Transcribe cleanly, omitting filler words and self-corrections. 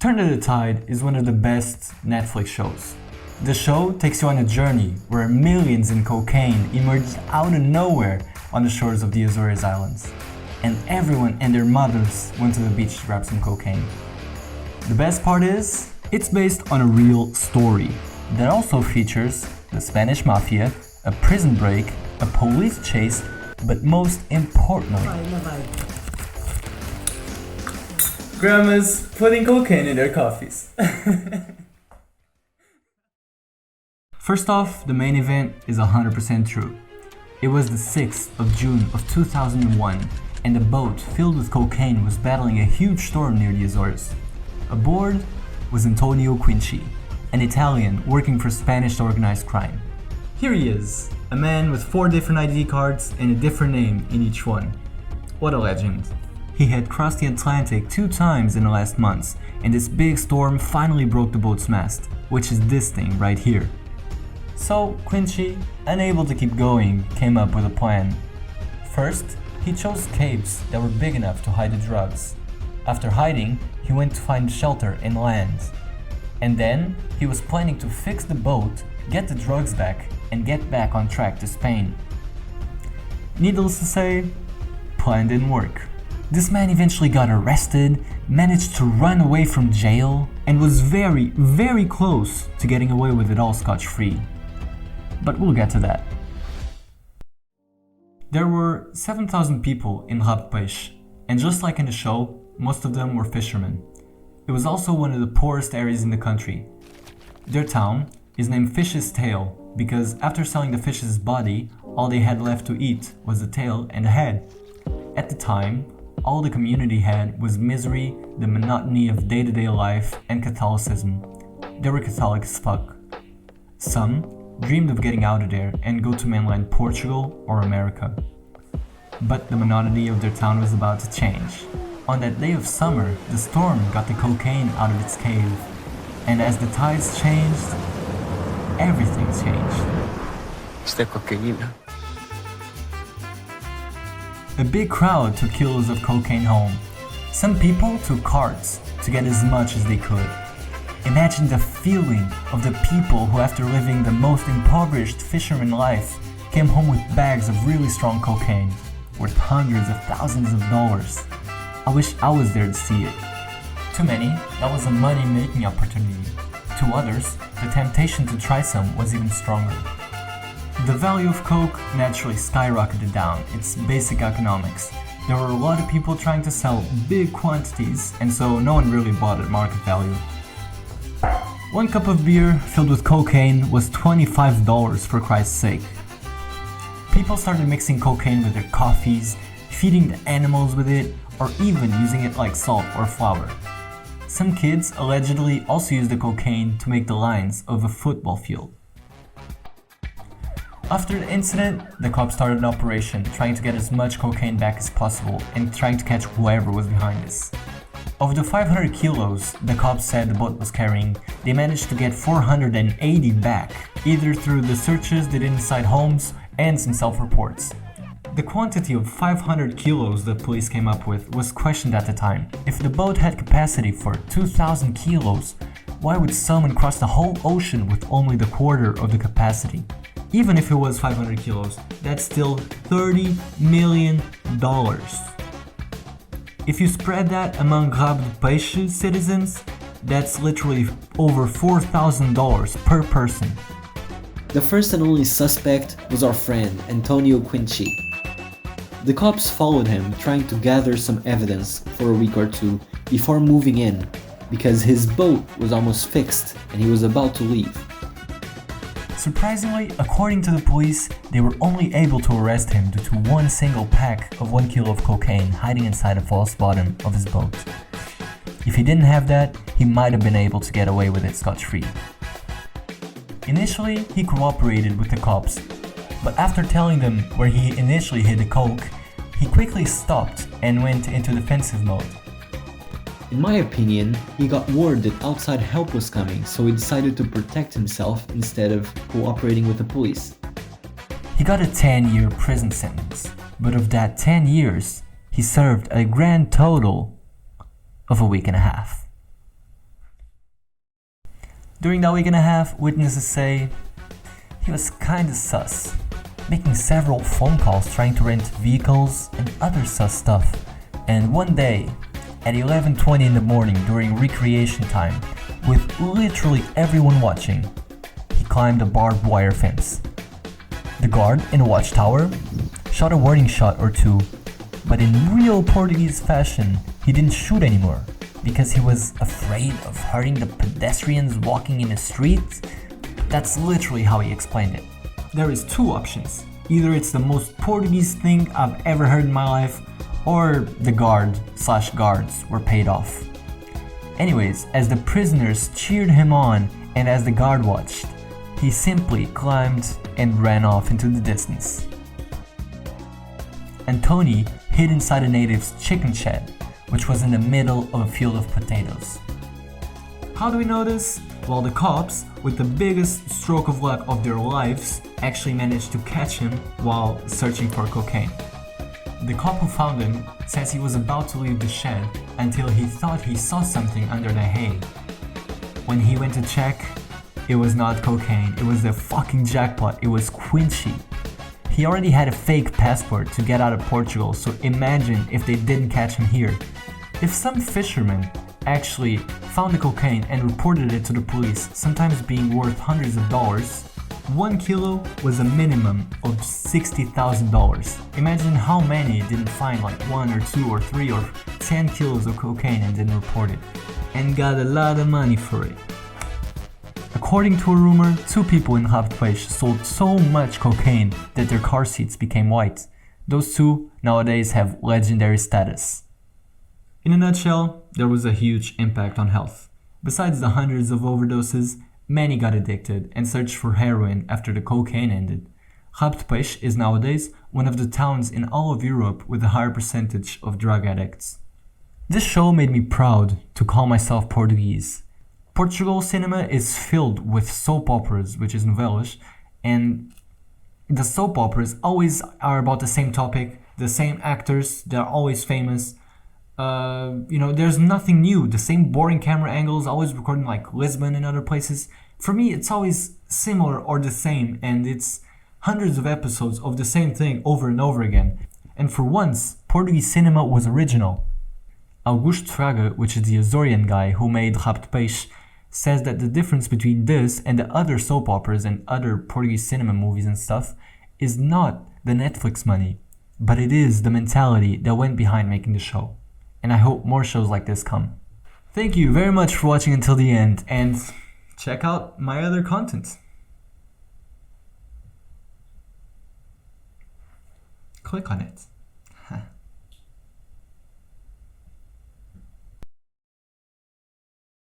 Turn to the Tide is one of the best Netflix shows. The show takes you on a journey where millions in cocaine emerged out of nowhere on the shores of the Azores Islands. And everyone and their mothers went to the beach to grab some cocaine. The best part is, it's based on a real story that also features the Spanish Mafia, a prison break, a police chase, but most importantly, grandmas putting cocaine in their coffees. First off, the main event is 100% true. It was the 6th of June of 2001, and a boat filled with cocaine was battling a huge storm near the Azores. Aboard was Antonio Quinci, an Italian working for Spanish organized crime. Here he is, a man with 4 different ID cards and a different name in each one. What a legend. He had crossed the Atlantic 2 times in the last months, and this big storm finally broke the boat's mast, which is this thing right here. So Quinci, unable to keep going, came up with a plan. First, he chose caves that were big enough to hide the drugs. After hiding, he went to find shelter and land. And then, he was planning to fix the boat, get the drugs back, and get back on track to Spain. Needless to say, plan didn't work. This man eventually got arrested, managed to run away from jail, and was very, very close to getting away with it all scotch-free. But we'll get to that. There were 7,000 people in Rabo, peixe, and just like in the show, most of them were fishermen. It was also one of the poorest areas in the country. Their town is named Fish's Tail because after selling the fish's body, all they had left to eat was the tail and the head. At the time, all the community had was misery, the monotony of day-to-day life, and Catholicism. They were Catholic as fuck. Some dreamed of getting out of there and go to mainland Portugal or America. But the monotony of their town was about to change. On that day of summer, the storm got the cocaine out of its cave. And as the tides changed, everything changed. It's the cocaine. A big crowd took kilos of cocaine home. Some people took carts to get as much as they could. Imagine the feeling of the people who, after living the most impoverished fisherman life, came home with bags of really strong cocaine, worth hundreds of thousands of dollars. I wish I was there to see it. To many, that was a money-making opportunity. To others, the temptation to try some was even stronger. The value of coke naturally skyrocketed down, it's basic economics. There were a lot of people trying to sell big quantities, and so no one really bought at market value. 1 cup of beer filled with cocaine was $25 for Christ's sake. People started mixing cocaine with their coffees, feeding the animals with it, or even using it like salt or flour. Some kids allegedly also used the cocaine to make the lines of a football field. After the incident, the cops started an operation trying to get as much cocaine back as possible and trying to catch whoever was behind this. Of the 500 kilos the cops said the boat was carrying, they managed to get 480 back, either through the searches they did inside homes and some self-reports. The quantity of 500 kilos the police came up with was questioned at the time. If the boat had capacity for 2,000 kilos, why would someone cross the whole ocean with only the quarter of the capacity? Even if it was 500 kilos, that's still $30 million. If you spread that among Rabo peixe citizens, that's literally over $4,000 per person. The first and only suspect was our friend, Antonio Quinci. The cops followed him, trying to gather some evidence for a week or 2 before moving in, because his boat was almost fixed and he was about to leave. Surprisingly, according to the police, they were only able to arrest him due to 1 single pack of 1 kilo of cocaine hiding inside the false bottom of his boat. If he didn't have that, he might have been able to get away with it scotch-free. Initially, he cooperated with the cops, but after telling them where he initially hid the coke, he quickly stopped and went into defensive mode. In my opinion, he got word that outside help was coming, so he decided to protect himself instead of cooperating with the police. He got a 10-year prison sentence, but of that 10 years, he served a grand total of a week and a half. During that week and a half, witnesses say he was kinda sus, making several phone calls trying to rent vehicles and other sus stuff. And one day, at 11:20 in the morning during recreation time, with literally everyone watching, he climbed a barbed wire fence. The guard in the watchtower shot a warning shot or two, but in real Portuguese fashion, he didn't shoot anymore because he was afraid of hurting the pedestrians walking in the street. That's literally how he explained it. There is two options. Either it's the most Portuguese thing I've ever heard in my life, or the guards were paid off. Anyways, as the prisoners cheered him on and as the guard watched, he simply climbed and ran off into the distance. And Tony hid inside a native's chicken shed, which was in the middle of a field of potatoes. How do we know this? Well, the cops, with the biggest stroke of luck of their lives, actually managed to catch him while searching for cocaine. The cop who found him says he was about to leave the shed until he thought he saw something under the hay. When he went to check, it was not cocaine, it was the fucking jackpot, it was quinchy. He already had a fake passport to get out of Portugal, so imagine if they didn't catch him here. If some fisherman actually found the cocaine and reported it to the police, sometimes being worth hundreds of dollars, 1 kilo was a minimum of $60,000. Imagine how many didn't find like 1 or 2 or 3 or 10 kilos of cocaine and didn't report it, and got a lot of money for it. According to a rumor, 2 people in Rabo sold so much cocaine that their car seats became white. Those 2 nowadays have legendary status. In a nutshell, there was a huge impact on health. Besides the hundreds of overdoses, many got addicted and searched for heroin after the cocaine ended. Rabo is nowadays one of the towns in all of Europe with a higher percentage of drug addicts. This show made me proud to call myself Portuguese. Portugal cinema is filled with soap operas, which is novelas, and the soap operas always are about the same topic, the same actors, they're always famous. There's nothing new, the same boring camera angles, always recording like Lisbon and other places. For me, it's always similar or the same, and it's hundreds of episodes of the same thing over and over again. And for once, Portuguese cinema was original. Augusto Fraga, which is the Azorian guy who made Rabo, says that the difference between this and the other soap operas and other Portuguese cinema movies and stuff is not the Netflix money, but it is the mentality that went behind making the show. And I hope more shows like this come. Thank you very much for watching until the end, and check out my other content. Click on it.